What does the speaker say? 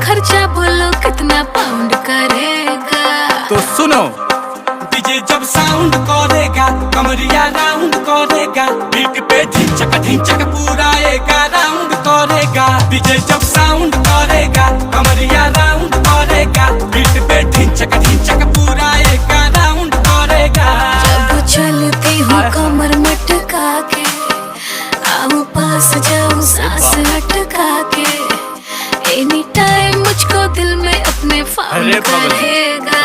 खर्चा बोलो कितना पाउंड करेगा? तो सुनो, डीजे जब साउंड करेगा कमरिया राउंड करेगा, बीट पे ढिंचक पूरा एक राउंड करेगा। डीजे जब साउंड करेगा कमरिया राउंड करेगा, बीट पे ढिंचक पूरा एक राउंड करेगा। जब चलती हूँ कमर मटका के, आओ पास जाओ सांस अटका के, एनी टाइम मुझको दिल में अपने फाउंड अरे बाबा। करेगा।